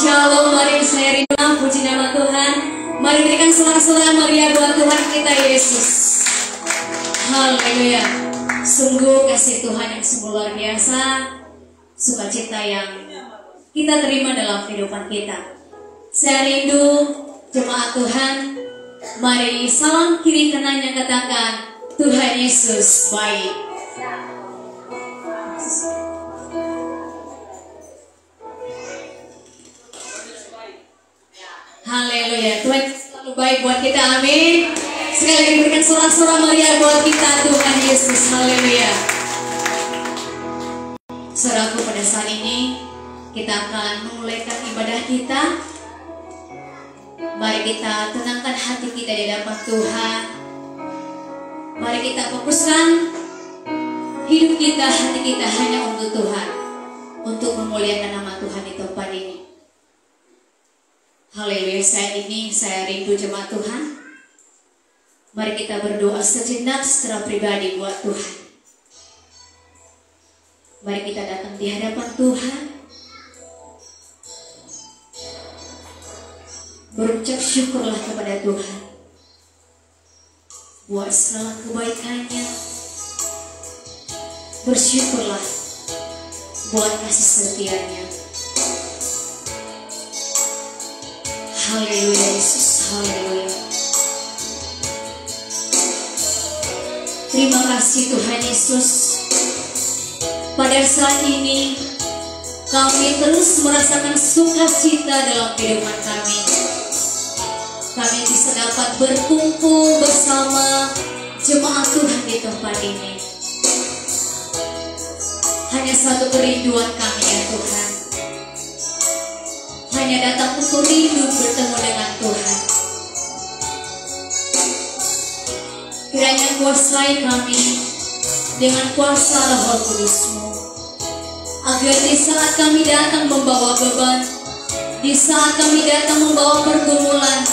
Shalom, mari saya rindu puji nama Tuhan. Mari berikan sorak-sorai meriah buat Tuhan kita Yesus. Haleluya. Sungguh kasih Tuhan yang sungguh luar biasa, sukacita yang kita terima dalam kehidupan kita. Saya rindu jemaat Tuhan. Mari salam kiri kanan yang katakan Tuhan Yesus baik. Haleluya. Tuhan selalu baik buat kita. Amin. Sekali lagi berikan sorak-sorai meriah buat kita Tuhan Yesus. Haleluya. Saudaraku, pada saat ini kita akan memulaikan ibadah kita. Mari kita tenangkan hati kita di hadapan Tuhan. Mari kita fokuskan hidup kita, hati kita hanya untuk Tuhan, untuk memuliakan nama Tuhan di tempat ini. Haleluya. Saya rindu jemaat Tuhan. Mari kita berdoa sejenak secara pribadi buat Tuhan. Mari kita datang di hadapan Tuhan, berucap syukurlah kepada Tuhan buat segala kebaikannya. Bersyukurlah buat kasih setianya. Haleluya Yesus, haleluya. Terima kasih Tuhan Yesus. Pada saat ini kami terus merasakan sukacita dalam kehidupan kami. Kami bisa dapat berkumpul bersama jemaat Tuhan di tempat ini. Hanya satu kerinduan kami ya Tuhan, hanya datang untuk rindu bertemu dengan Tuhan. Kiranya kuasai kami dengan kuasa Roh Kudus-Mu, agar di saat kami datang membawa beban, di saat kami datang membawa pergumulan,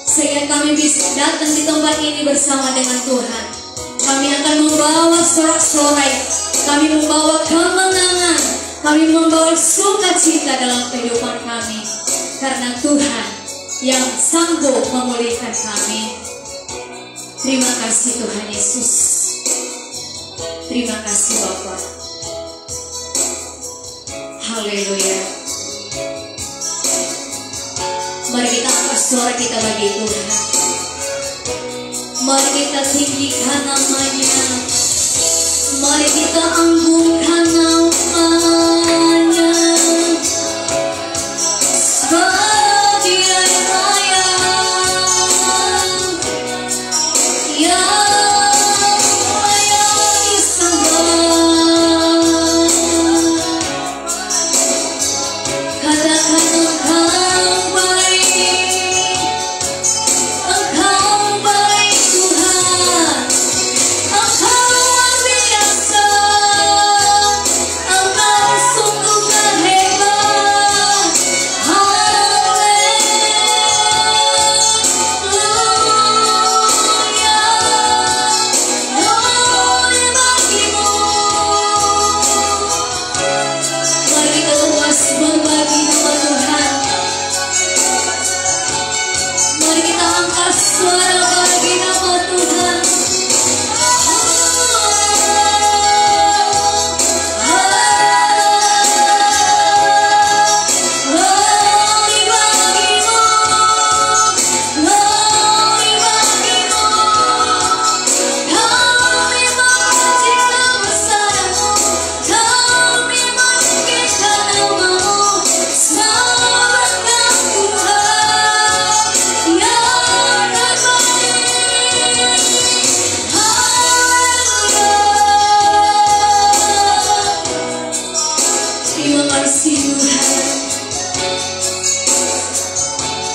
sehingga kami bisa datang di tempat ini bersama dengan Tuhan. Kami akan membawa sorak-sorai, kami membawa kemenangan, kami membawa sukacita dalam kehidupan kami, karena Tuhan yang sanggup memulihkan kami. Terima kasih Tuhan Yesus. Terima kasih Bapa. Haleluya. Mari kita angkat suara kita bagi Tuhan. Mari kita tinggikan namanya. Mari kita anggungkan namanya. Sebab Dia yang raya, yang melayani sembah. Katakan Engkau baik, Engkau baik Tuhan, Engkau biasa, Engkau sungguh hebat. Haleluya, glory bagimu. Mari kita puas berbagi nama Tuhan. Mari kita angkat suara bagi nama Tuhan. Glory bagimu, glory bagimu. Kami memuji besar-Mu, kami meninggikan nama-Mu. Selamat Tuhan yang terbaik. Haleluya. Terima kasih Tuhan.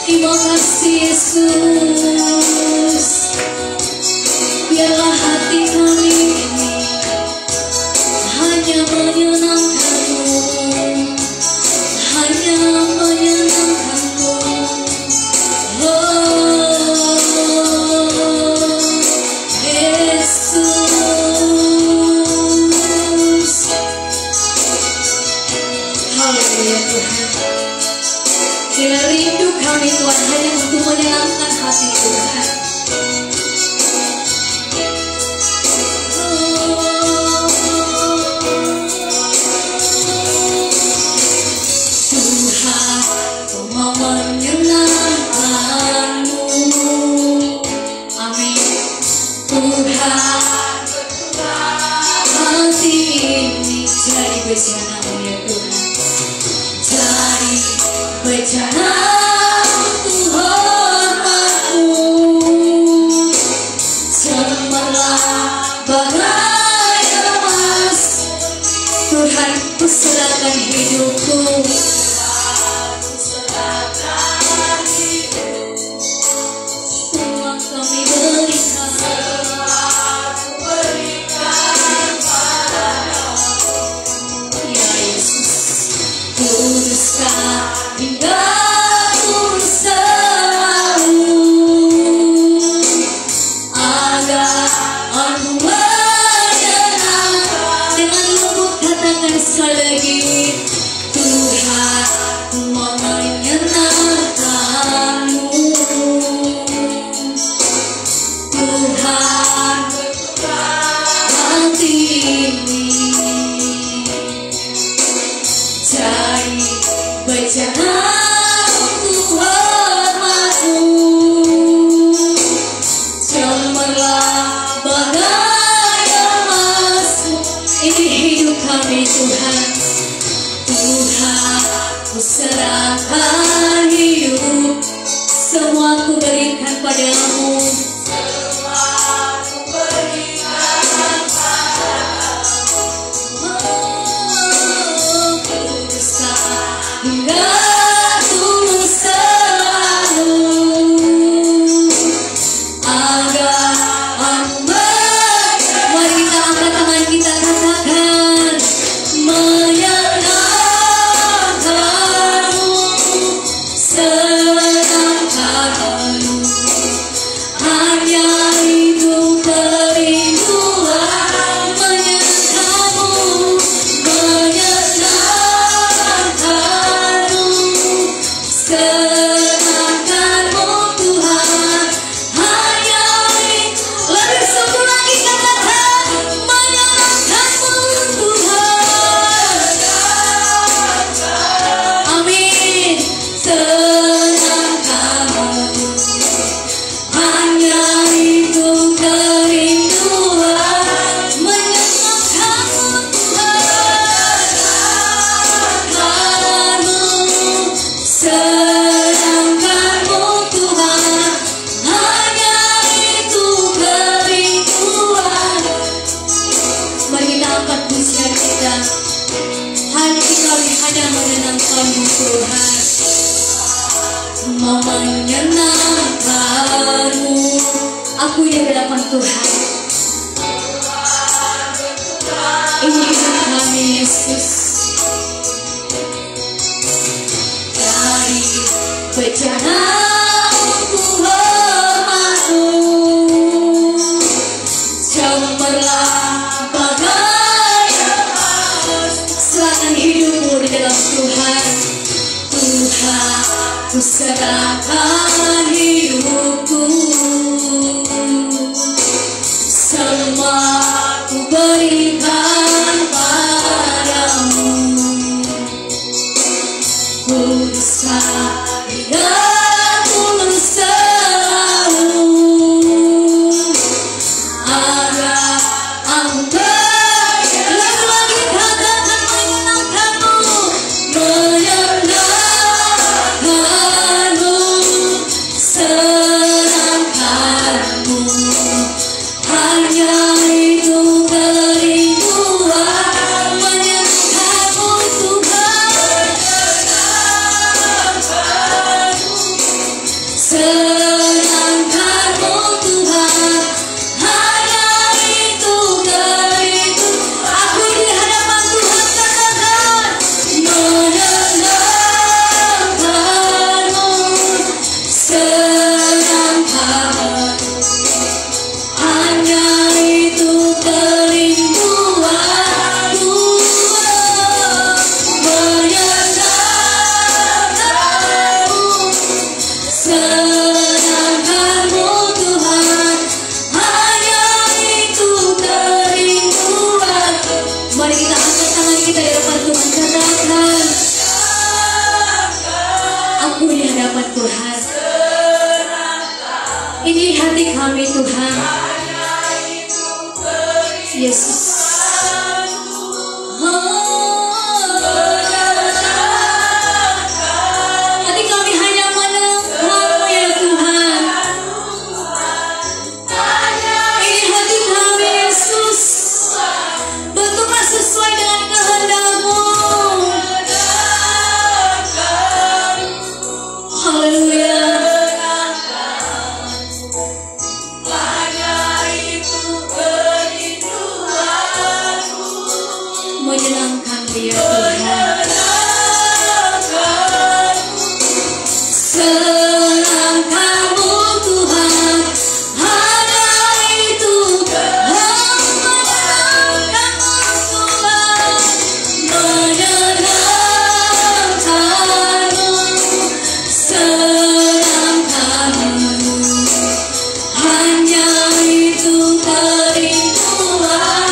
Terima kasih Yesus. Biarlah hati kami ini hanya menyenangkan-Mu, hanya menyenangkan-Mu. Oh Yesus. Haleluya Tuhan. Bila rindu kami Tuhan hanya untuk menyenangkan hati Tuhan. Tuhan, Kau mau menyenangkan-Mu. Amin. Tuhan, hati ini jadi bejana-Mu ya Tuhan. Jadi bejana untuk hormat-Mu. Cemerlang bagai emas. Tuhan, ku serahkan hidupku. Semua kami berikan. Ya Yesus, kuduskan hingga tulus selalu, agar aku menyenangkan. Dengan lembut katakan sekali lagi, Tuhan, ku mau menyenangkan-Mu. Tuhan, hati ini jadi bejana untuk hormat-Mu. Cemerlang bagai emas-Mu. Ini hidup kami Tuhan. Tuhan, ku serahkan hidup. Semua ku berikan padamu. Hingga tulus selalu, agar aku mari kita angkat tangan kita katakan, menyenangkan-Mu, senangkan-Mu. Hanya itu kerinduan, menyenangkan-Mu, menyenangkan-Mu, senangkan-Mu Tuhan. Hanya itu. Lebih satu lagi katakan, menyenangkan-Mu Tuhan. Amin. Senangkan-Mu. Hanya itu kerinduan, menyenangkan-Mu Tuhan. Senangkan-Mu Tuhan. Hanya itu kerinduan. Mari kita angkat pujian kita. Hati kami hanya menyenangkan-Mu Tuhan. Mau menyenangkan-Mu. Aku di hadapan Tuhan. Ini hidup kami Yesus. Dari bejana untuk hormat-Mu. Cemerlang bagai emas. Serahkan hidupmu di dalam Tuhan. Tuhan, ku serahkan hidupku. Semua ku berikan padamu. Kuduskan hingga tulus selalu, agar aku lagi katakan menyenangkan-Mu, menyenangkan-Mu, senangkan-Mu. Hanya itu kerinduan, menyenangkan-Mu Tuhan. Senangkan-Mu Tuhan. Hanya itu kerinduan. Aku di hadapan Tuhan katakan, menyenangkan-Mu, senangkan-Mu. Hanya itu kerinduan Tuhan. Menyenangkan-Mu. hadapan Tuhan. Ini hati kami Tuhan. Yesus. Hati kami hanya menengah ya Tuhan. Ini hati kami Yesus. Bentuklah sesuai dengan kehendak-Mu. Haleluya. Menyenangkan Dia Tuhan. Senangkan-Mu Tuhan, hanya itu menyenangkan-Mu Tuhan, menyenangkan-Mu, senangkan-Mu, hanya itu kerinduan,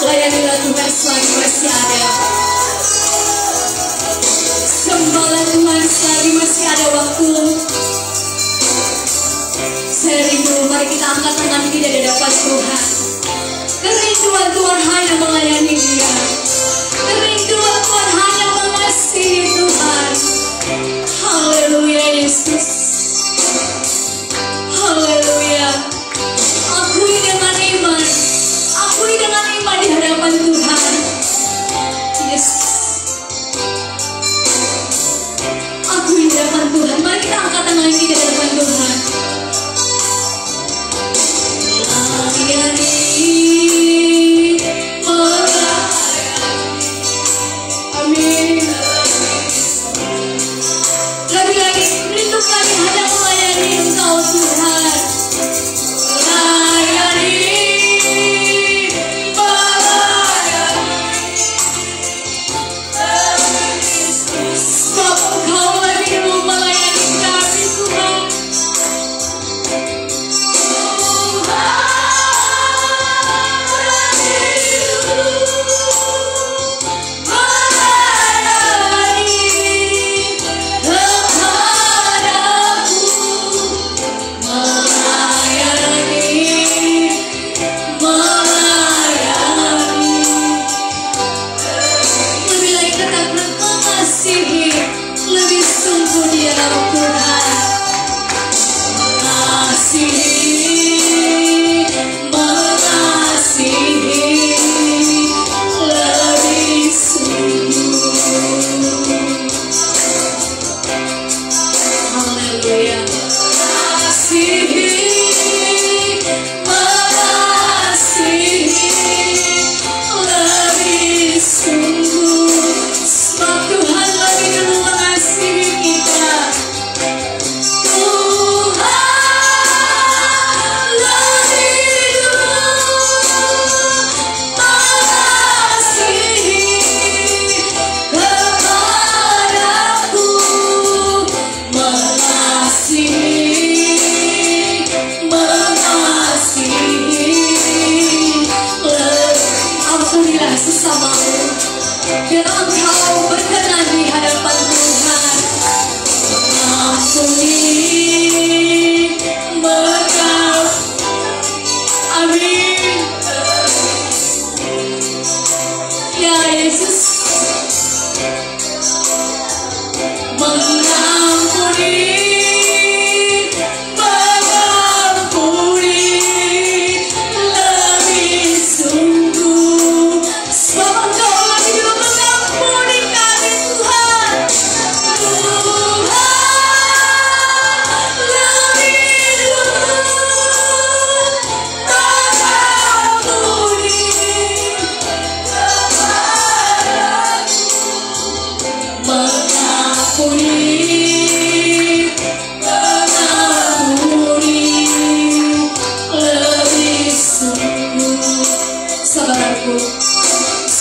layanilah Tuhan selagi masih ada. Sembahlah Tuhan selagi masih ada waktu. Saya rindu, mari kita angkat tangan kita di hadapan Tuhan. Kerinduan Tuhan hanya melayani Dia. Kerinduan Tuhan hanya mengasihi Tuhan. Haleluya Yesus. Haleluya. Akui dengan iman. Akui dengan iman di hadapan Tuhan. Yesus. Akui di hadapan Tuhan. Mari kita angkat tangan kita di hadapan Tuhan. Layani, melayani. Amin.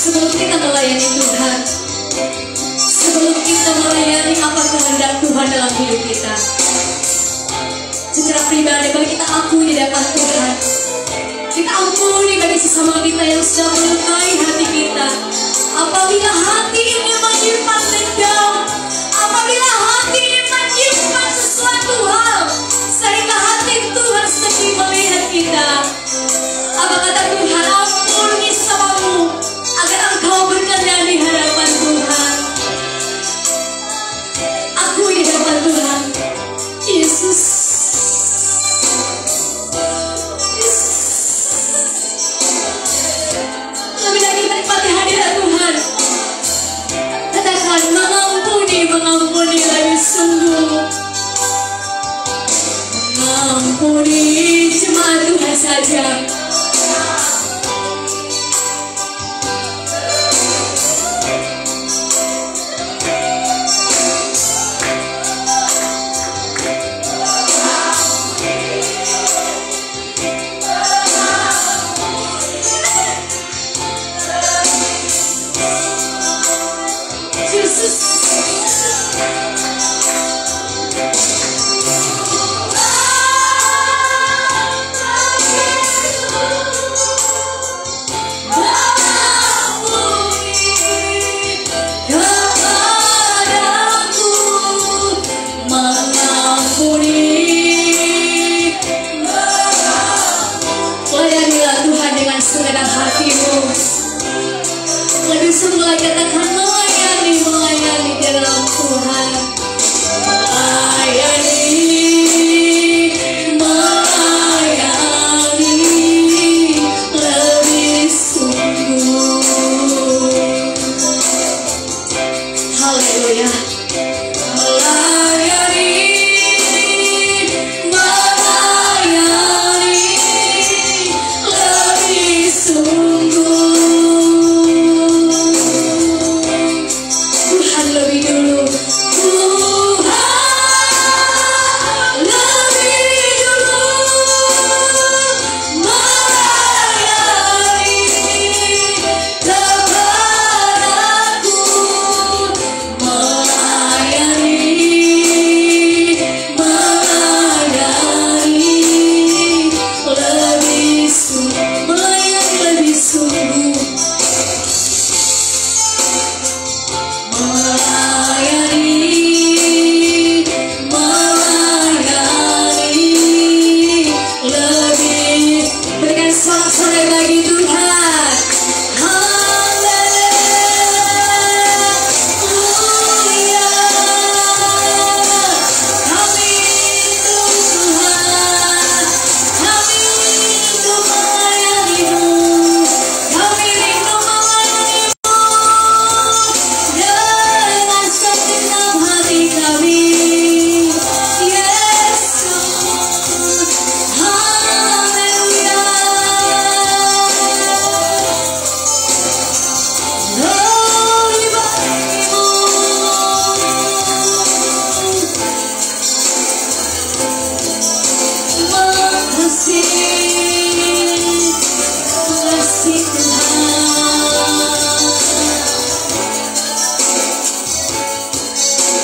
Sebelum kita melayani Tuhan, sebelum kita melayani apa kehendak Tuhan dalam hidup kita, secara pribadi mari kita akui di depan Tuhan. Kita ampuni bagi sesama kita yang sudah melukai hati kita. Apabila hati ini menyimpan dendam, apabila hati ini menyimpan sesuatu hal, sehingga hati Tuhan sedih melihat kita, apa kata Tuhan? Ampuni samamu agar engkau berkenan di hadapan Tuhan. Akui di hadapan Tuhan, Yesus. Lebih lagi menikmati hadirat Tuhan. Katakan mengampuni, mengampuni lagi sungguh. Mengampuni cuma Tuhan saja. Semula katakan melayani, melayani dalam Tuhan. Melayani, melayani lebih sungguh. Haleluya. Melayani, melayani lebih sungguh. Lebih dulu Tuhan, lebih dulu melayani kepadaku, melayani, melayani lebih sungguh, melayani lebih sungguh.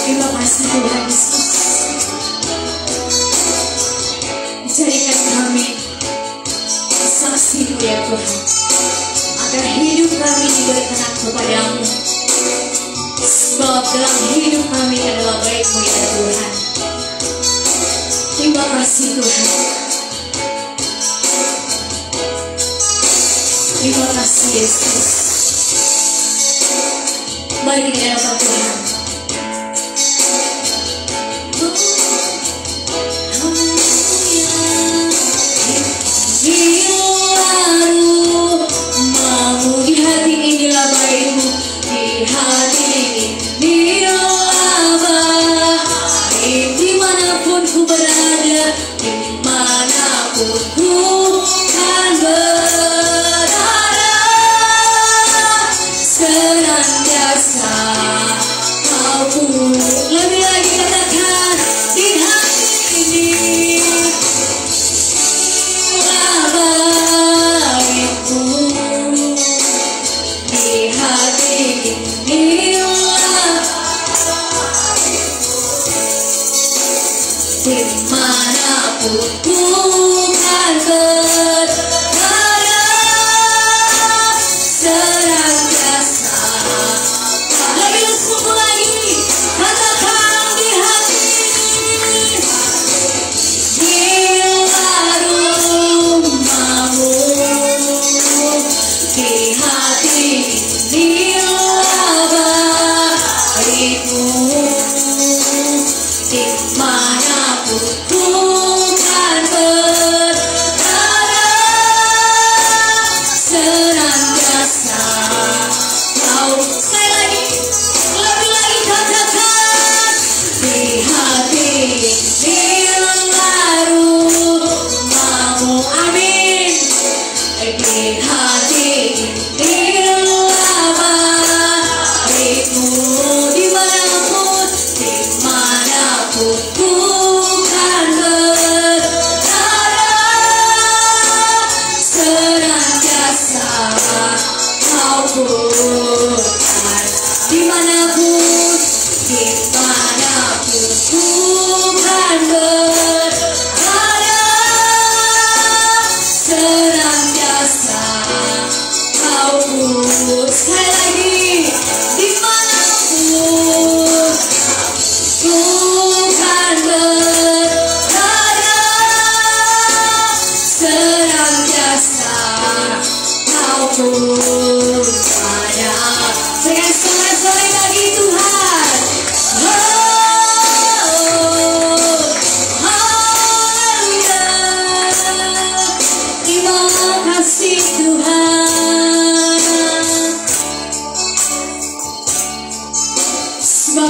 Terima kasih Tuhan Yesus. Jadikan kami saksi-Mu ya Tuhan, agar hidup kami diberikan kepadamu. Sebab dalam hidup kami adalah baik-Mu ya Tuhan. Terima kasih Tuhan. Terima kasih Yesus. Mari kita dapat Tuhan.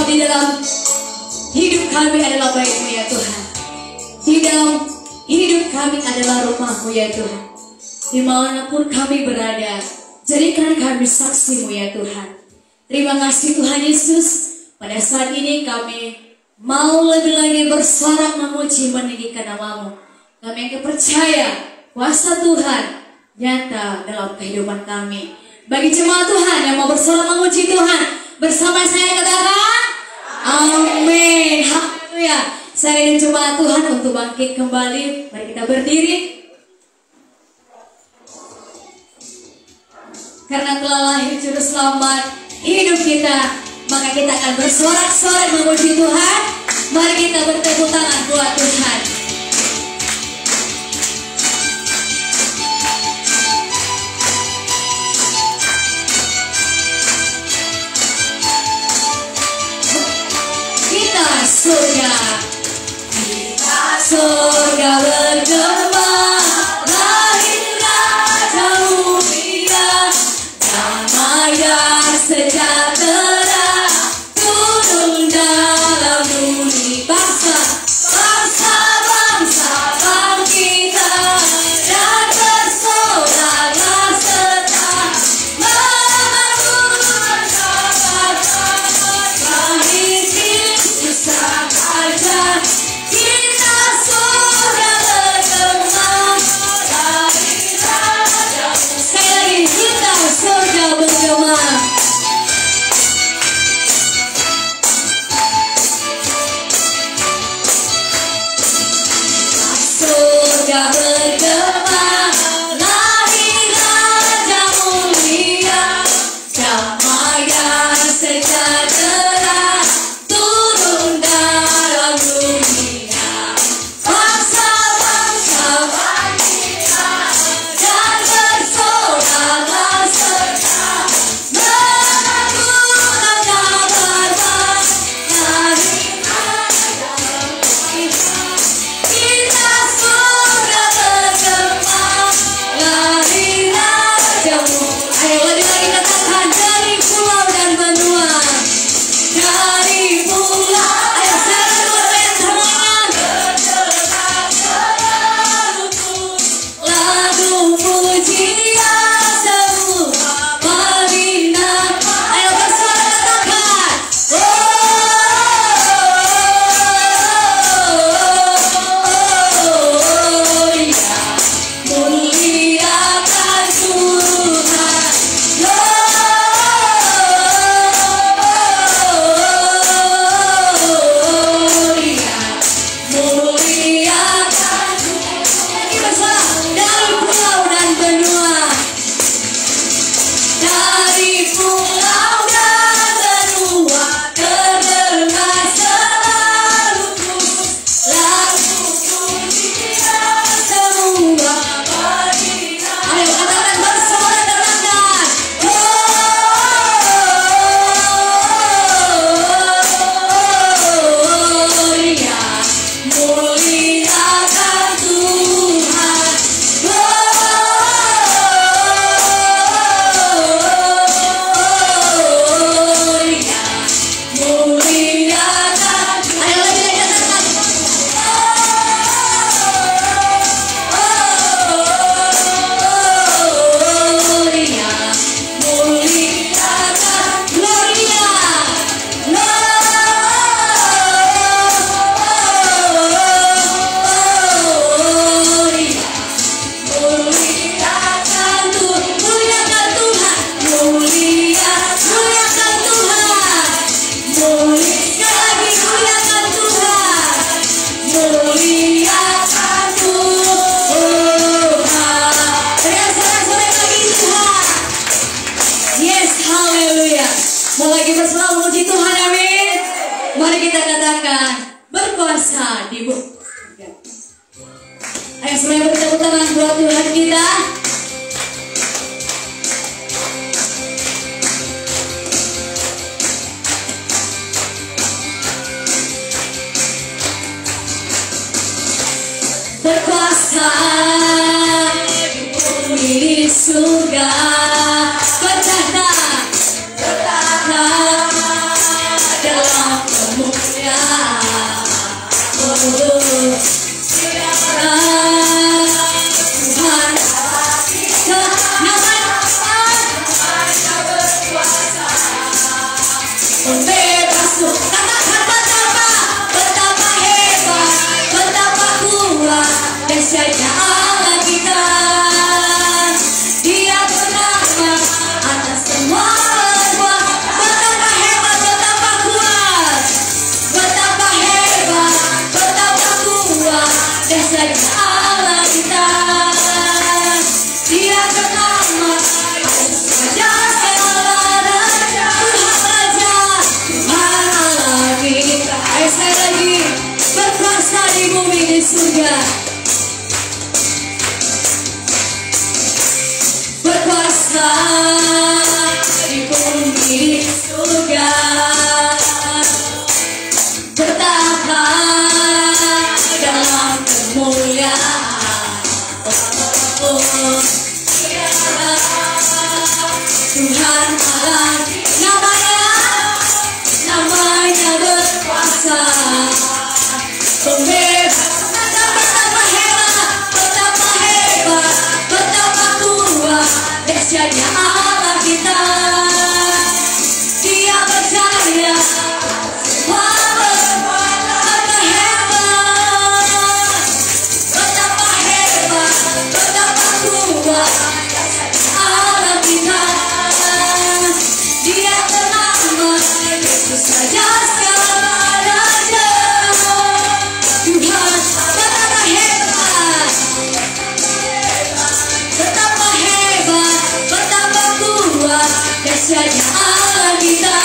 Di dalam hidup kami adalah baik-Mu ya Tuhan. Di dalam hidup kami adalah rumah-Mu ya Tuhan. Dimanapun kami berada, jadikan kami saksi-Mu ya Tuhan. Terima kasih Tuhan Yesus. Pada saat ini kami mau lebih lagi bersorak memuji meninggikan nama-Mu. Kami yang percaya kuasa Tuhan nyata dalam kehidupan kami. Bagi jemaat Tuhan yang mau bersorak memuji Tuhan, bersama saya katakan amin. Haleluya. Saya ingin jemaat Tuhan untuk bangkit kembali. Mari kita berdiri. Karena telah lahir juru selamat hidup kita, maka kita akan bersorak-sorai memuji Tuhan. Mari kita bertepuk tangan buat Tuhan. Surga bergema, lahir Raja Mulia, damai dan sejahtera turun dalam bumi. Bangsa bangkita dan bersoraklah serta memenuhi kata-kata lahir Kristus Sang Raja. Kita sudah bergema. muliakan Tuhan. Mau lagi bersama memuji Tuhan, amin. Mari kita katakan berkuasa di bumi. Ayo semuanya bertepuk tangan buat Tuhan kita. Berkuasa di bumi di surga, bertahta dalam kemuliaan. Tuhan kita namanya berkuasa, membebas. Katakan betapa hebat, betapa kuat dahsyatnya Allah kita. Dia bernama atas semua. Allah kita, Dia bernama Raja segala raja, Tuhan Raja, Tuhan Allah kita. Ayo sekali lagi, berkuasa di bumi di surga, berkuasa di bumi di surga, bertahta dalam kemuliaan. Tuhan Allah namanya berkuasa, pembebas. Betapa hebat, betapa kuat dahsyatnya Allah kita. Dia berjaya, Raja segala raja, Tuhan betapa hebat, betapa hebat, betapa kuat dahsyatnya Allah kita.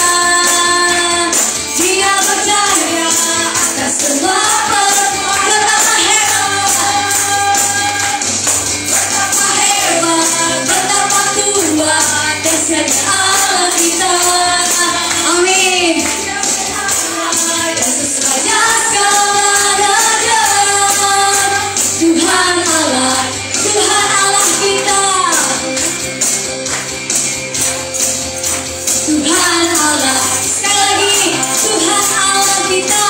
Dia berjaya atas semua. Betapa hebat, betapa kuat dahsyatnya Allah kita. Amin. Yesus Raja segala raja, Tuhan Allah kita, Tuhan Allah. Sekali lagi, Tuhan Allah kita,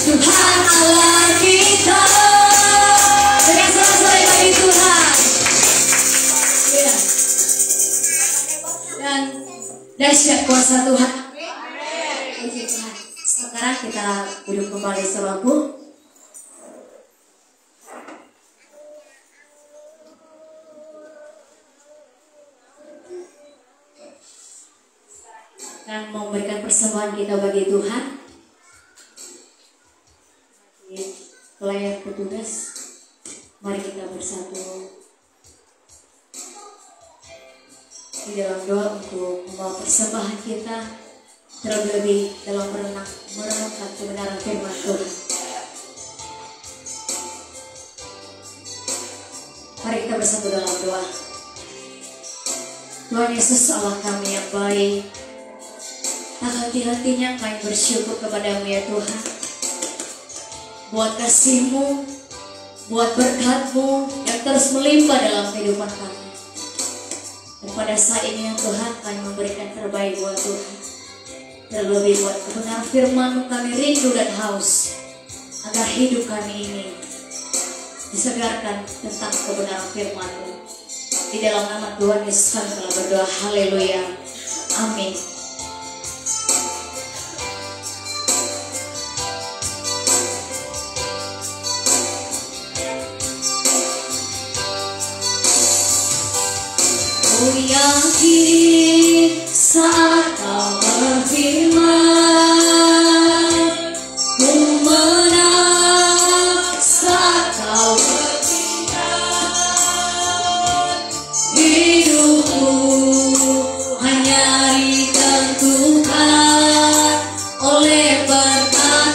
Tuhan Allah kita. Dengan sorak-sorai bagi Tuhan. Dan dahsyat kuasa Tuhan. Puji Tuhan. Sekarang kita duduk kembali selaku. Dan memberikan persembahan kita bagi Tuhan. Pelayan petugas, mari kita bersatu di dalam doa untuk membawa persembahan kita, terlebih dalam merenungkan kebenaran firman Tuhan. Mari kita bersatu dalam doa. Tuhan Yesus Allah kami yang baik, tak hati-hatinya kami bersyukur kepadamu ya Tuhan. buat kasih-Mu, buat berkat-Mu yang terus melimpah dalam kehidupan kami. Dan pada saat ini ya Tuhan, kami memberikan terbaik buat Tuhan. Terlebih buat kebenaran firman-Mu, kami rindu dan haus agar hidup kami ini disegarkan tentang kebenaran firman-Mu. Di dalam nama Tuhan Yesus kami telah berdoa. Haleluya. Amin. Ku yakin saat Kau berfirman, ku menang saat Kau bertindak. Hidupku hanya ditentukan oleh perkataan-Mu.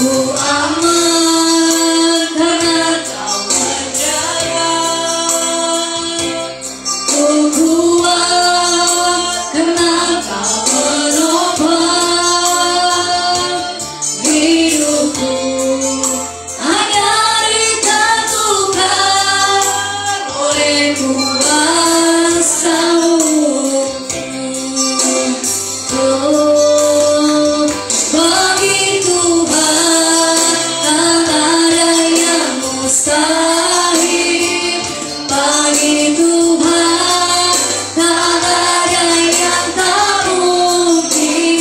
Ku aman karena Kau berjaya, ku kuat karena Kau menopang. Hidupku hanya ditentukan oleh kuasa-Mu. Oh, bagi Tuhan tak ada yang mustahil. Bagi Tuhan tak ada yang tak mungkin.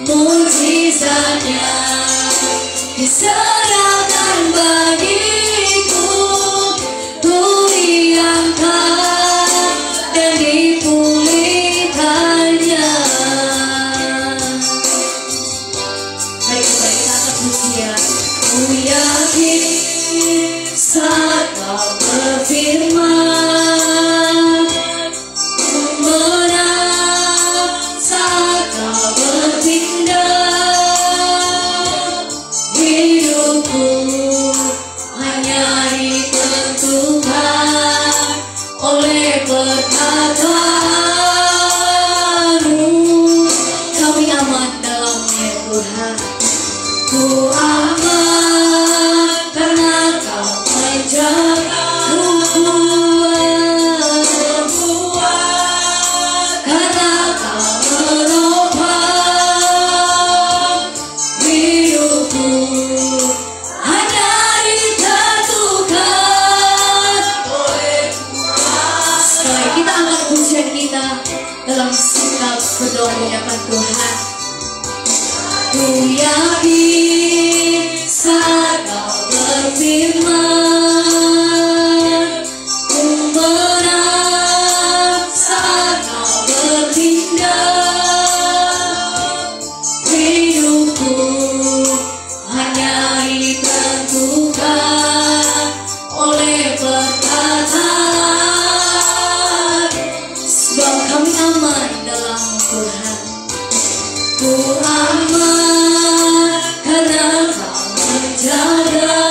Mujizatnya diserahkan bagiku, ku diangkat dan dipulihkannya. Baik, kembali kita angkat pujian. Ku yakin saat Kau berfirman, ku menang saat Kau bertindak. Hidupku hanya ditentukan oleh perkataan-Mu. Kami aman dalam-Nya Tuhan. Ku aman karena Kau menjaga. Ku kuat karena Kau menopang. Hidupku hanya ditentukan oleh kuasa. Sekali kita angkat pujian kita dalam sikap berdoa di hadapan Tuhan. Ku yakin saat Kau berfirman, ku menang saat Kau bertindak. Hidupku hanya ditentukan oleh perkataan, sebab kami aman dalam Tuhan. Ku aman karena Kau menjaga.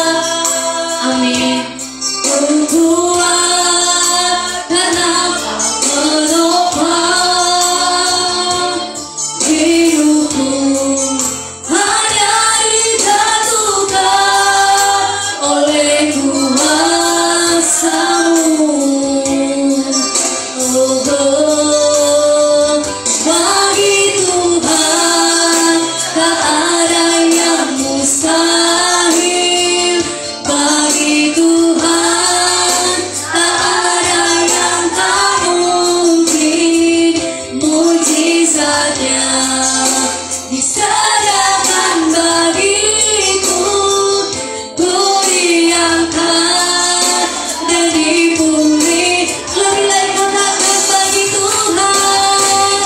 Amin. Ku kuat karena Kau menopang. Hidupku hanya ditentukan oleh kuasa-Mu. Oh, bagi Tuhan tak ada yang mustahil. Bagi Tuhan tak ada yang tak mungkin. Mujizatnya disediakan bagiku, ku diangkat dan dipulih. Lebih-lebih katakan bagi Tuhan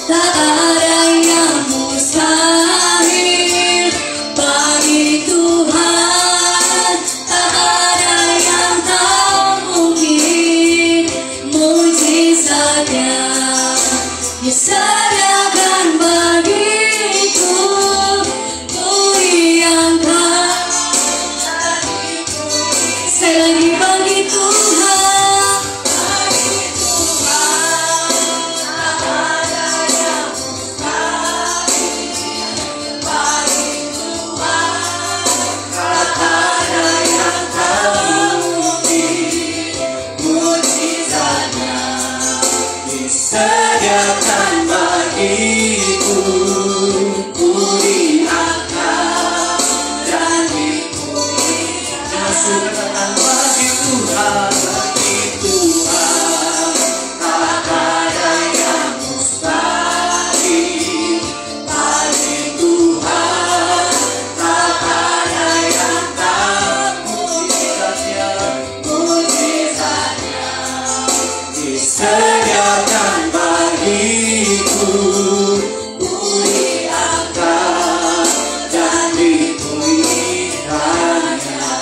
tak ada yang mustahil. Bagi Tuhan tak ada yang tak mungkin. Mujizatnya disediakan bagiku, ku diangkat. Sekali lagi bagi Tuhan sediakan bagiku, ku diangkat dan dipulihkan. Sediakan bagi Tuhan, bagi Tuhan, tak ada yang mustahil. Bagi Tuhan, tak ada yang tak mujizatnya, mujizatnya disediakan bagiku, ku diangkat dan dipulihkannya,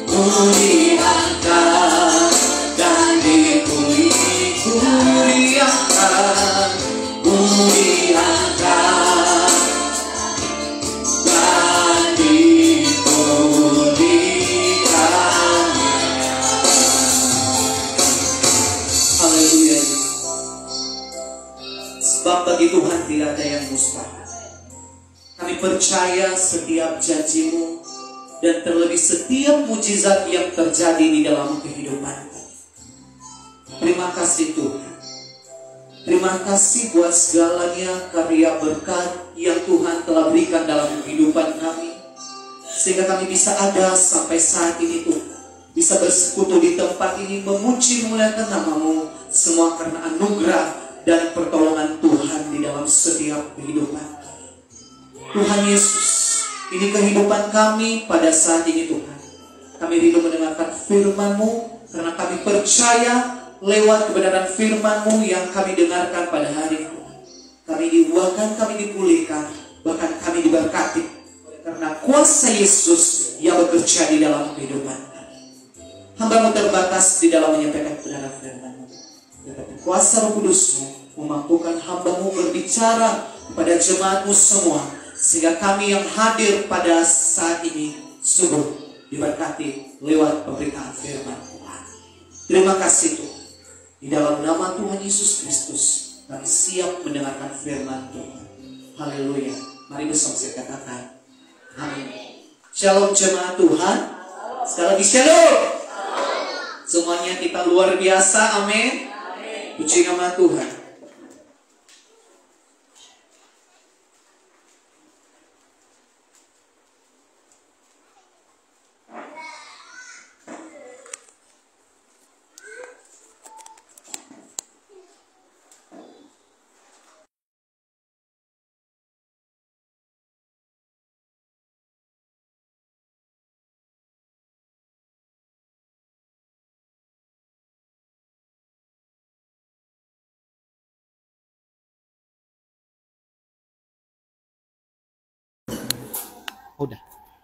ku diangkat dan dipulihkan, ku diangkat, ku diangkat dan dipulihkannya. Haleluya. Sebab bagi Tuhan tidak ada yang mustahil. Kami percaya setiap janji-Mu dan terlebih setiap mujizat yang terjadi di dalam kehidupan. Terima kasih Tuhan. Terima kasih buat segalanya karya berkat yang Tuhan telah berikan dalam kehidupan kami, sehingga kami bisa ada sampai saat ini Tuhan. Bisa bersekutu di tempat ini, memuji memuliakan nama-Mu, semua karena anugerah dan pertolongan Tuhan di dalam setiap kehidupan kami. Tuhan Yesus, ini kehidupan kami pada saat ini Tuhan. Kami rindu mendengarkan firman-Mu, karena kami percaya lewat kebenaran firman-Mu yang kami dengarkan pada hari ini, kami dibuahkan, kami dipulihkan, bahkan kami diberkati karena kuasa Yesus yang bekerja di dalam kehidupan kami. Hamba-Mu terbatas di dalam menyampaikan kebenaran firman-Mu. Tetapi kuasa Roh Kudus-Mu memampukan hamba-Mu berbicara kepada jemaat-Mu semua, sehingga kami yang hadir pada saat ini sungguh diberkati lewat pemberitaan firman Tuhan. Terima kasih Tuhan. Di dalam nama Tuhan Yesus Kristus, kami siap mendengarkan firman Tuhan. Haleluya. Mari bersama saya katakan amin. Shalom jemaat Tuhan. Sekali lagi shalom. Semuanya kita luar biasa, amin. Puji nama Tuhan.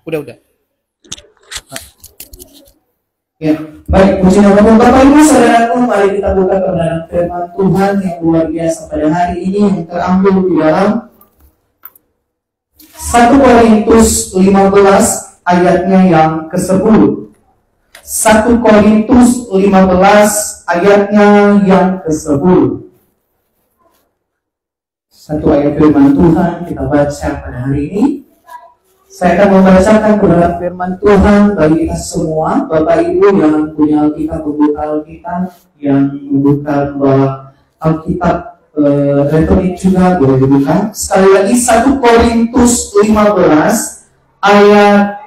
Udah. Ya, baik, puji nama Tuhan. Bapak Ibu Saudaraku, mari kita buka kebenaran firman Tuhan yang luar biasa pada hari ini yang terambil di dalam 1 Korintus 15 ayatnya yang ke-10. 1 Korintus 15 ayatnya yang ke-10. Satu ayat firman Tuhan kita baca pada hari ini. Saya akan membacakan kebenaran firman Tuhan bagi kita semua. Bapak Ibu yang punya Alkitab, membuka Alkitab, yang membuka Alkitab elektronik juga boleh dibuka. Sekali lagi 1 Korintus 15 ayat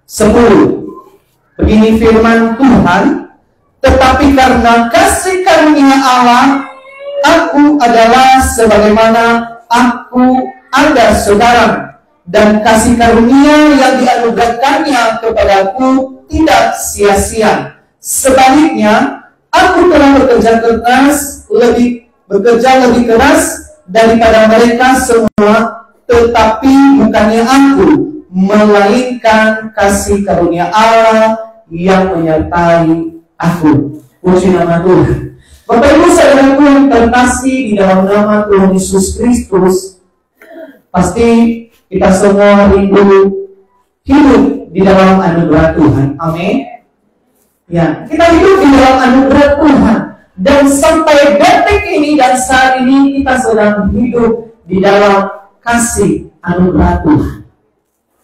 10. Begini firman Tuhan, tetapi karena kasih karunia Allah, aku adalah sebagaimana aku ada sekarang. Dan kasih karunia yang dianugerahkannya kepadaku tidak sia-sia. Sebaliknya, aku telah bekerja lebih keras daripada mereka semua, tetapi bukannya aku, melainkan kasih karunia Allah yang menyertai aku. Puji nama Tuhan. Bapak Ibu Saudaraku yang terkasih di dalam nama Tuhan Yesus Kristus, pasti kita semua rindu hidup di dalam anugerah Tuhan. Amin. Ya, kita hidup di dalam anugerah Tuhan. Dan sampai detik ini dan saat ini kita sedang hidup di dalam kasih anugerah Tuhan.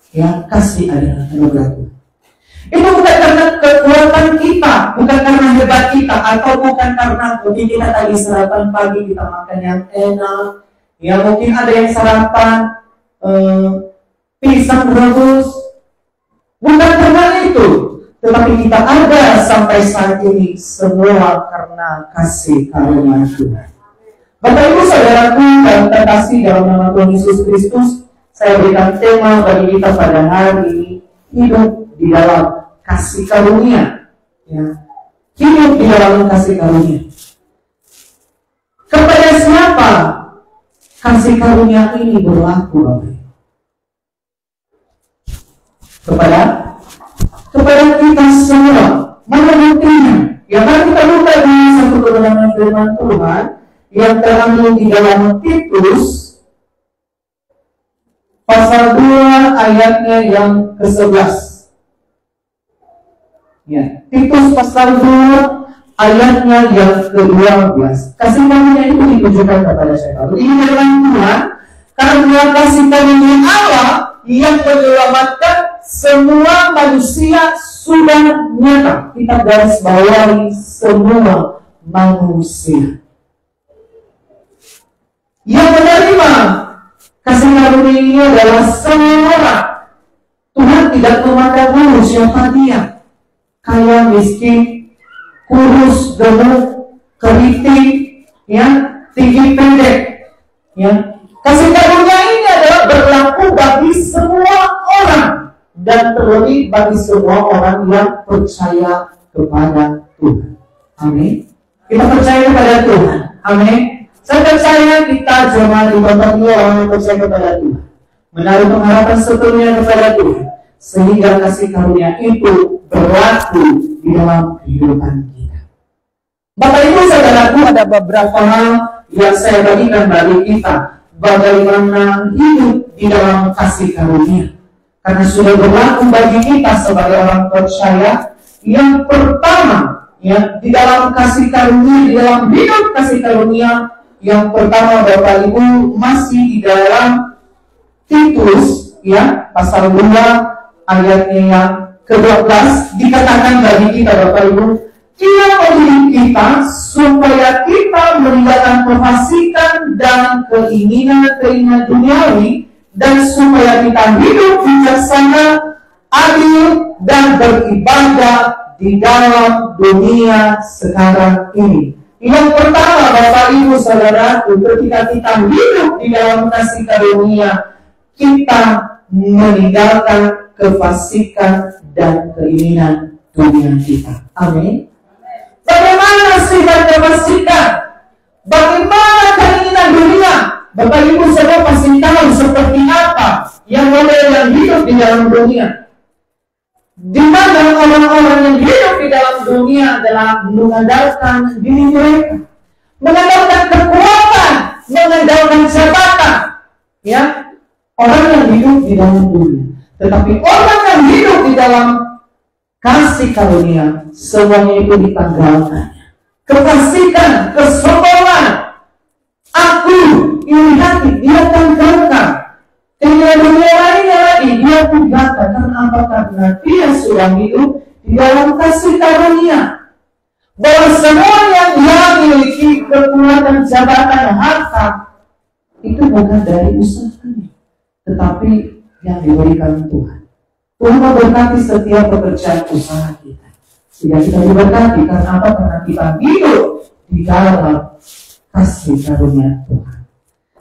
Ya, kasih adalah anugerah Tuhan. Itu bukan karena kekuatan kita, bukan karena hebat kita, atau bukan karena mungkin kita tadi sarapan pagi kita makan yang enak, ya mungkin ada yang sarapan pisang rebus, bukan karena itu, tetapi kita ada sampai saat ini semua karena kasih karunia Tuhan. Bapak Ibu Saudaraku dan terkasih dalam nama Tuhan Yesus Kristus, saya berikan tema bagi kita pada hari ini, hidup di dalam kasih karunia. Ya. Hidup di dalam kasih karunia. Kepada siapa kasih karunia ini berlaku, Bapak Ibu? Kepada kita semua. Mana buktinya? Ya kan kita buka di satu kebenaran firman Tuhan yang terkandung di dalam Titus pasal 2 ayatnya yang ke-11. Ya, Titus pasal 2 ayatnya yang ke-12. Kasih karunia itu ditujukan kepada siapa? Ini adalah Tuhan, karena kasih karunia Allah yang menyelamatkan semua manusia sudah nyata. Kita garis bawahi semua manusia. Yang menerima kasih karunia ini adalah semua orang. Tuhan tidak memandang dulu siapa dia, kaya, miskin, kurus, gemuk, keriting, ya, tinggi, pendek, ya. Kasih karunia ini adalah berlaku bagi semua orang dan terlebih bagi semua orang yang percaya kepada Tuhan. Amin. Kita percaya kepada Tuhan. Amin. Saya percaya kita jemaat di tempat ini orang yang percaya kepada Tuhan, menaruh pengharapan sepenuhnya kepada Tuhan, sehingga kasih karunia itu berlaku di dalam kehidupan kita. Bapak Ibu Saudaraku, ada beberapa hal yang saya bagikan bagi kita bagaimana hidup di dalam kasih karunia, karena sudah berlaku bagi kita sebagai orang percaya. Yang pertama, ya, di dalam kasih karunia, di dalam hidup kasih karunia, yang pertama Bapak Ibu masih di dalam Titus, ya, pasal 2 ayatnya yang ke-12 dikatakan bagi kita Bapak Ibu, Ia memilih kita supaya kita meninggalkan kefasikan dan keinginan-keinginan duniawi, dan supaya kita hidup bijaksana, adil, dan beribadah di dalam dunia sekarang ini. Yang pertama Bapak Ibu Saudaraku, ketika kita hidup di dalam kasih karunia, kita meninggalkan kefasikan dan keinginan dunia kita. Amin. Bagaimana sifat kefasikan? Bagaimana keinginan dunia? Bapak Ibu Saudara pasti tahu seperti apa yang model yang hidup di dalam dunia. Di mana orang-orang yang hidup di dalam dunia adalah mengandalkan diri mereka, mengandalkan kekuatan, mengandalkan jabatan, ya, orang yang hidup di dalam dunia. Tetapi orang yang hidup di dalam kasih karunia, semuanya itu ditanggalkannya. Kefasikan, kesombongan, aku, iri hati, dia tanggalkan. Keinginan dunia lainnya lagi dia tinggalkan. Karena apa? Karena dia sudah hidup di dalam kasih karunia. Bahwa semua yang dia miliki, kekuatan, jabatan, harta, itu bukan dari usahanya, tetapi yang diberikan Tuhan. Tuhan memberkati setiap pekerjaan usaha kita, sehingga kita diberkati. Karena apa? Karena kita hidup di dalam kasih karunia Tuhan.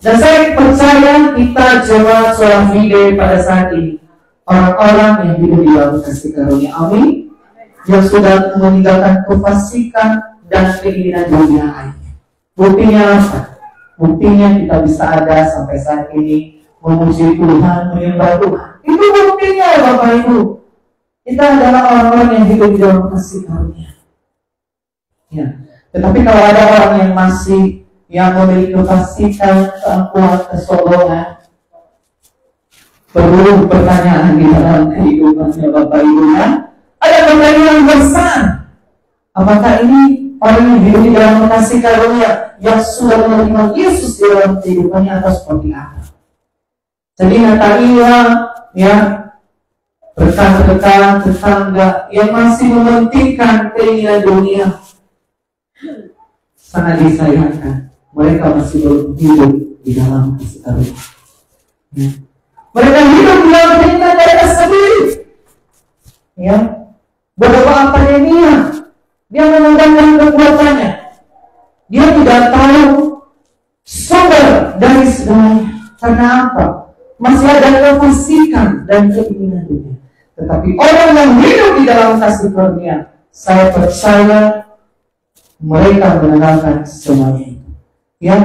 Dan saya percaya kita jemaat Sola Fide pada saat ini orang-orang yang hidup di dalam kasih karunia. Amin. Yang sudah meninggalkan kefasikan dan keinginan dunia lainnya. Buktinya apa? Buktinya kita bisa ada sampai saat ini memuji Tuhan, menyembah Tuhan. Itu buktinya Bapak Ibu. Kita adalah orang-orang yang hidup di dalam kasih karunia. Ya. Tetapi kalau ada orang yang masih yang memiliki kefasikan, keangkuhan, kesombongan, perlu pertanyaan di dalam kehidupannya Bapak Ibu, kan? Ada pertanyaan besar. Apakah ini orang yang hidup di dalam kasih karunia yang sudah menerima Yesus di dalam kehidupannya atau seperti apa? Jadi Natalia, ya, rekan-rekan tetangga yang masih mementingkan keinginan dunia, sangat disayangkan. Mereka masih belum hidup di dalam kasih karunia. Mereka hidup di dalam keinginan mereka sendiri. Ya, beberapa Nehemia, dia mengundangkan kekuatannya. Dia tidak tahu sumber dari segalanya. Karena apa? Masih ada kefasikan dan keinginan dunia. Tetapi orang yang hidup di dalam kasih karunia, saya percaya mereka mengenalkan semuanya. Ya,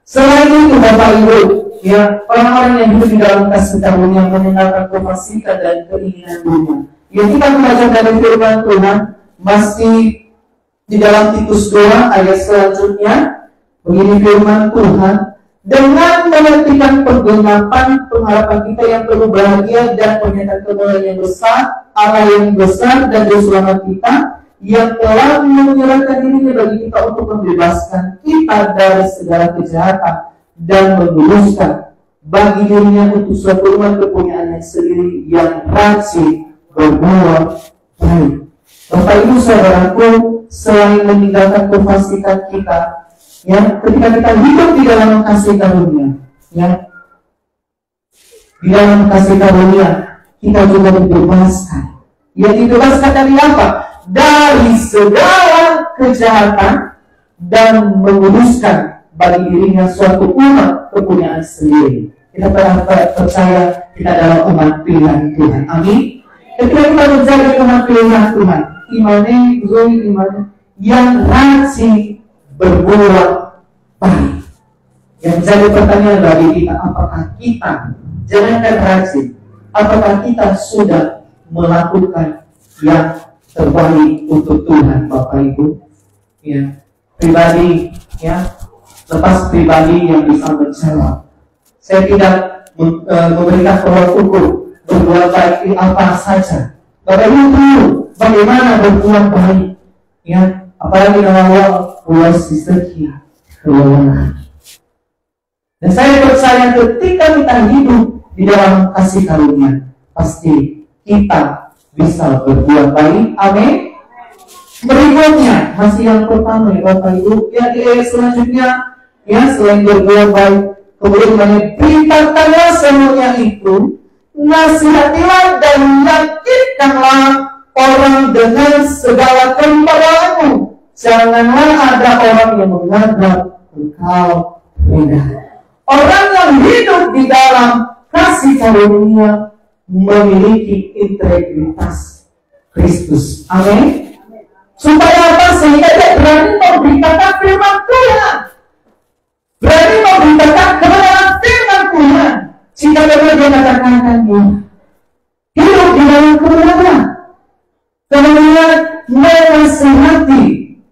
selain itu Bapak Ibu, ya, orang-orang yang hidup di dalam kasih karunia mengenalkan kefasikan dan keinginan dunia. Ya, kita membaca dari firman Tuhan masih di dalam Titus 2 ayat selanjutnya. Begini firman Tuhan, dengan mengertikan penggenapan pengharapan kita yang penuh bahagia dan pernyataan kemuliaan yang besar, Allah yang besar dan Juru Selamat kita yang telah menyerahkan dirinya bagi kita untuk membebaskan kita dari segala kejahatan dan meluluskan bagi dirinya untuk suatu umat kepunyaannya sendiri yang rajin berbuat baik. Bapak Ibu Saudaraku, selain meninggalkan kefasikan kita, ya, ketika kita hidup di dalam kasih karunia, ya, di dalam kasih karunia kita juga dibebaskan. Ya, dibebaskan dari apa? Dari segala kejahatan dan menguruskan bagi dirinya suatu umat kepunyaan sendiri. Kita percaya kita adalah umat pilihan Tuhan. Amin. Ketika kita menjadi umat pilihan Tuhan, iman yang rajin berbuat baik. Yang jadi pertanyaan bagi kita, apakah kita, jangankan rajin, apakah kita sudah melakukan yang terbaik untuk Tuhan, Bapak Ibu? Ya, pribadi, ya, lepas pribadi yang bisa menjawab. Saya tidak memberikan tolak ukur berbuat baik apa saja. Bapak Ibu tahu bagaimana berbuat baik, ya, apalagi kalau puas sekian kelelahan. Dan saya percaya ketika kita hidup di dalam kasih karunia, pasti kita bisa berbuat baik. Amin. Berikutnya, masih yang pertama ya Bapak Ibu, ya, di ayat selanjutnya, ya, selain berbuat baik, kemudian beritakanlah semuanya itu, nasihatilah dan yakinkanlah orang dengan segala kepadamu. Janganlah ada orang yang menganggap engkau rendah. Orang yang hidup di dalam kasih karunia memiliki integritas Kristus. Amin. Supaya apa? Sehingga dia berani memberitakan firman Tuhan, berani memberitakan kebenaran firman Tuhan. Jika dia katakan hidup di dalam kebenaran, kemudian menasihati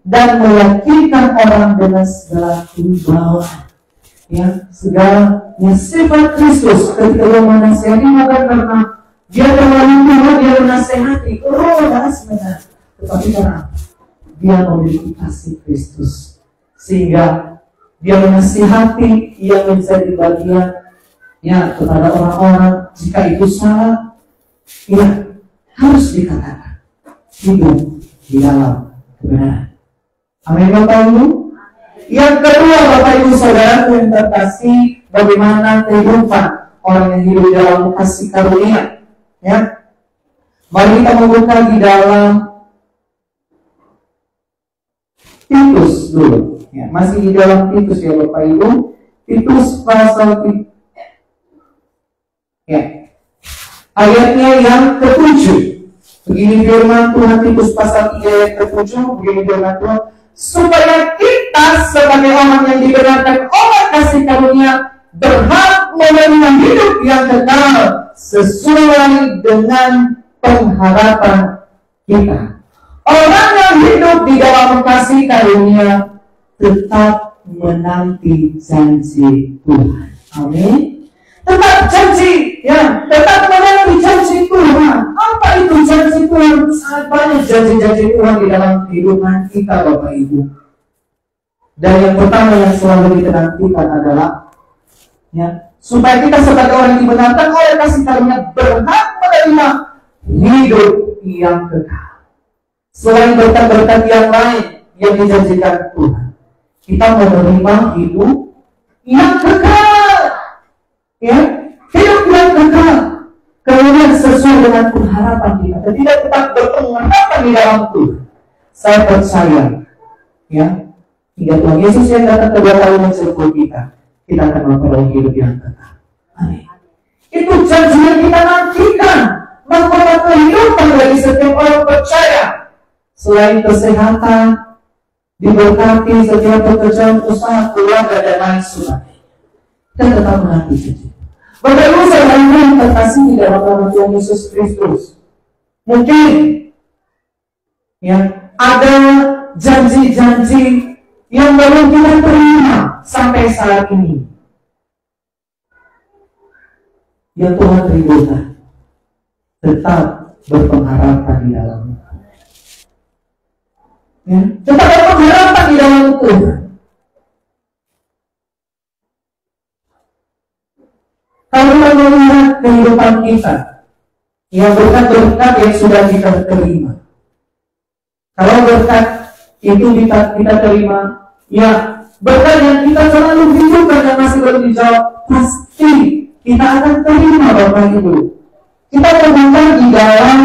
dan meyakinkan orang dengan segala kewibawaan, ya, segala sifat Kristus. Ketika dia menasihati, maka karena dia terlalu tua, dia menasihati sebenarnya, tetapi karena dia memiliki kasih Kristus, sehingga dia menasihati yang menjadi bagian, ya, kepada orang-orang. Jika itu salah, ya, harus dikatakan hidup di dalam kebenaran. Amin Bapak Ibu. Yang kedua Bapak Ibu Saudara yang terkasih, bagaimana kehidupan orang yang hidup dalam kasih karunia, ya. Mari kita membuka di dalam Titus dulu, ya. Masih di dalam Titus ya Bapak Ibu. Titus pasal 3, ya, ayatnya yang ke-7. Begini firman Tuhan, Titus pasal 3 ayat ke-7. Begini firman Tuhan, supaya kita sebagai orang yang dibenarkan oleh kasih karunia berhak menerima hidup yang kekal sesuai dengan pengharapan kita. Orang yang hidup di dalam kasih karunia tetap menanti janji Tuhan. Amin. Tetap janji, ya, tetap menanti janji Tuhan. Apa itu janji Tuhan? Sangat banyak janji-janji Tuhan di dalam kehidupan kita Bapak Ibu. Dan yang pertama yang selalu kita nantikan adalah, ya, supaya kita sebagai orang yang dibenarkan oleh kasih karunia berhak menerima hidup yang kekal. Selain berkat-berkat yang lain yang dijanjikan Tuhan, kita menerima hidup yang kekal. Ya, hidup yang kekal. Kemudian sesuai dengan pengharapan kita. Dan tidak tetap berpengharapan di dalam Tuhan. Saya percaya, ya, hingga Tuhan Yesus yang datang kedua kali menjemput kita akan memperoleh hidup yang kekal. Amin. Itu janji yang kita nantikan, mahkota kehidupan bagi setiap orang percaya. Selain kesehatan, diberkati setiap pekerjaan, usaha, keluarga, dan lain sebagainya. Kita tetap menanti janji. Bapak Ibu saudara yang terkasih di dalam nama Tuhan Yesus Kristus, mungkin ya ada janji-janji yang belum kita terima sampai saat ini. Yang Tuhan rindukan, tetap berpengharapan di dalam Tuhan. Ya, tetap berpengharapan di dalam Tuhan. Kalau kita melihat kehidupan kita, yang berkat-berkat yang sudah kita terima. Kalau berkat itu kita terima, ya berkat yang kita selalu rindukan dan masih belum dijawab, pasti kita akan terima Bapak Ibu. Kita membaca di dalam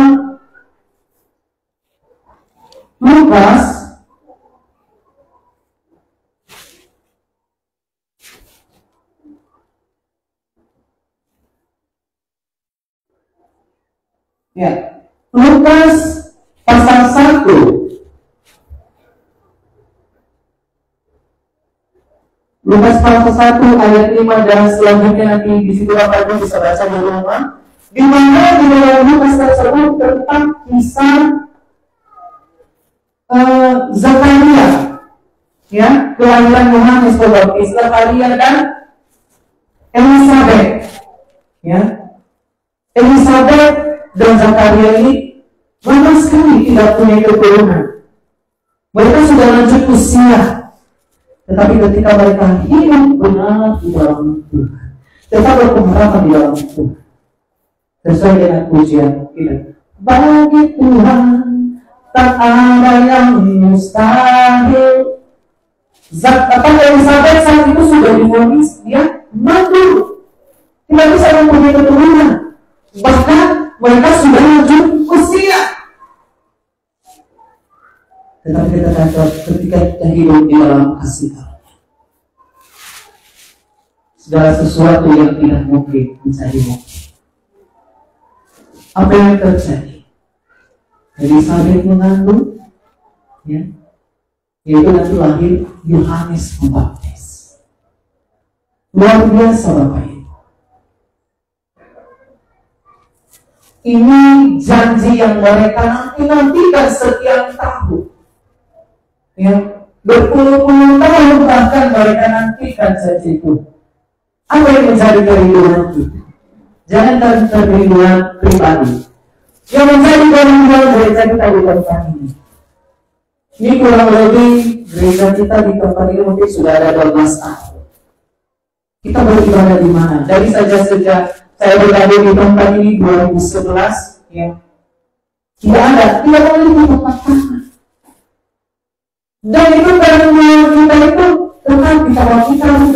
Lukas Lukas pasal 1 Lukas pasal 1 ayat 5 dan selanjutnya nanti di situ Bapak Ibu bisa baca di rumah, di mana di dalam Lukas tersebut tentang kisah Zakaria, ya, kelahiran Yohanes Pembaptis, Zakaria dan Elisabet, ya. Elisabet dan Zakaria ini lama sekali tidak punya keturunan. Mereka sudah lanjut usia, tetapi ketika mereka hidup benar di dalam Tuhan, tetap berpengharapan di dalam Tuhan, sesuai dengan pujian kita. Bagi Tuhan tak ada yang mustahil. Elisabet saat itu sudah divonis dia mandul, tidak bisa mempunyai keturunan. Bahkan mereka sudah lanjut usia. Tetapi ketika kita hidup di dalam kasih karunia, segala sesuatu yang tidak mungkin menjadi mungkin. Apa yang terjadi? Elisabet mengandung, ya, yaitu nanti lahir Yohanes Pembaptis. Luar biasa Bapak Ibu. Ini janji yang mereka nantikan setiap tahun, ya, berpuluh-puluh tahun bahkan mereka nantikan janji itu. Apa yang menjadi kerinduan kita? Jangan kerinduan pribadi. Yang menjadi kerinduan gereja kita di tempat ini. Ini kurang lebih gereja kita di tempat ini mungkin sudah ada 12 tahun. Kita beribadah di mana? Dari sejak saya berada di tempat ini 2011, ya, tidak memiliki tempat tanah. Dan itu kerinduan kita itu tentang kita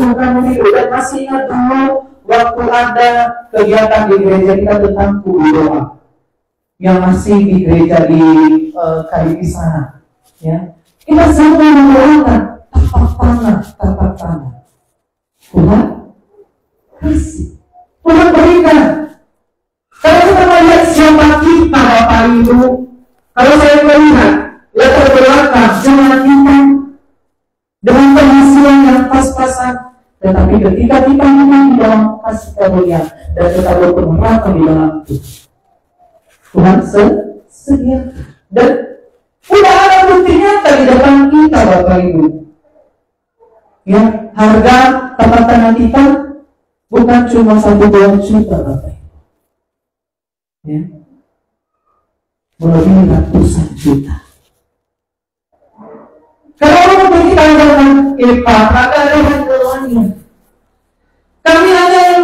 bukan begitu. Dan masih ingat dulu waktu ada kegiatan di gereja kita tentang kubu doa yang masih di gereja di Kalipisana, ya, kita selalu mendoakan tapak tanah. Tuhan kasih, Tuhan berikan. Kalau kita melihat siapa kita Bapak Ibu, kalau saya melihat latar belakang jangan kita dengan penghasilan yang pas-pasan, tetapi ketika kita memang di dalam kasih karunia dan kita berpengharapan di dalam Tuhan sediakan. Dan sudah ada bukti nyata di depan kita Bapak Ibu, ya, harga tempat tanah kita bukan cuma 1-2 juta Bapak Ibu, ya, melebihi ratusan juta. Kalau kita dengan Pak, ada yang lain. Kami ada yang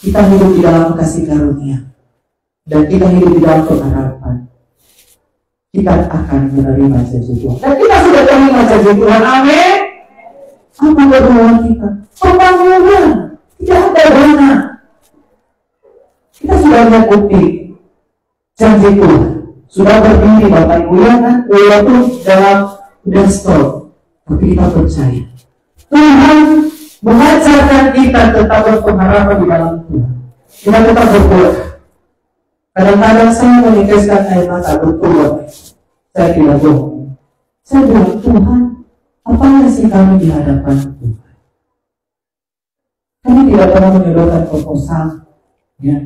kita hidup di dalam kasih karunia, dan kita hidup di dalam pengharapan, kita akan menerima janji Tuhan. Dan kita sudah terima janji Tuhan. Amin. Apa doa kita? Pembangunan. Tidak ada dana. Kita sudah lihat bukti janji Tuhan. Sudah berdiri Bapak Ibu ya kan? Walaupun dalam udah stop, tapi kita percaya Tuhan mengajarkan kita tetap berpengharapan di dalam Tuhan. Kita tetap berdoa. Kadang-kadang saya menikahkan air mata berdoa. Saya tidak bohong. Saya bilang, Tuhan, apa yang sih kami di hadapan Tuhan? Kami tidak pernah menyodorkan proposal. Ya.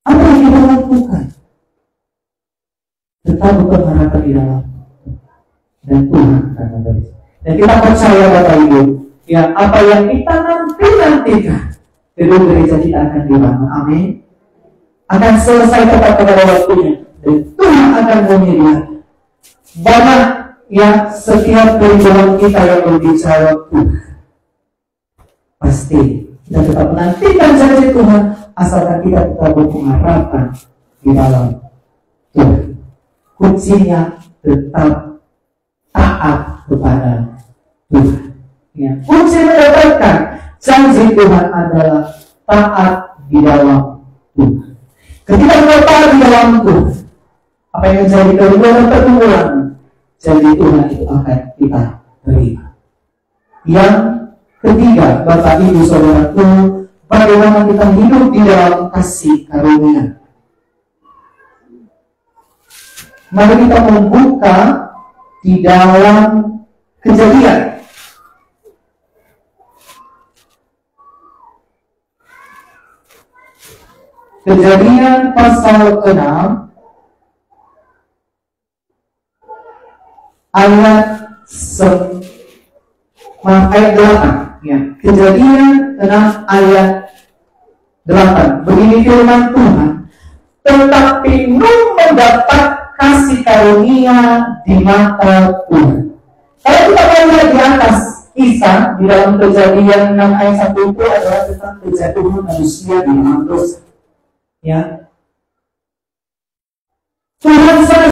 Apa yang kita lakukan? Tetap berpengharapan di dalam dan Tuhan akan memberi. Dan kita percaya Bapak Ibu, ya apa yang kita nantikan, gedung gereja kita akan dibangun. Amin. Akan selesai tepat pada waktunya. Dan Tuhan akan menyediakan. Banyak yang setiap perjuangan kita yang berbicara Tuhan. Pasti kita tetap menantikan janji Tuhan, asalkan kita tetap berpengharapan di dalam Tuhan. Kuncinya tetap taat kepada Tuhan. Ya. Kunci mendapatkan janji Tuhan adalah taat di dalam Tuhan. Ketika kita taat di dalam Tuhan, apa yang terjadi kemudian pertumbuhan janji Tuhan itu akan kita terima. Yang ketiga, Bapak Ibu Saudaraku, bagaimana kita hidup di dalam kasih karunia. Mari kita membuka di dalam Kejadian. Kejadian pasal 6 ayat 8. Ya. Kejadian 6 ayat 8. Begini firman Tuhan, tetapi Nuh mendapat kasih karunia di mata Tuhan. Kalau kita melihat di atas kisah di dalam Kejadian 6 ayat 1 itu adalah tentang kejatuhan manusia di dalam dosa. Ya, Tuhan sangat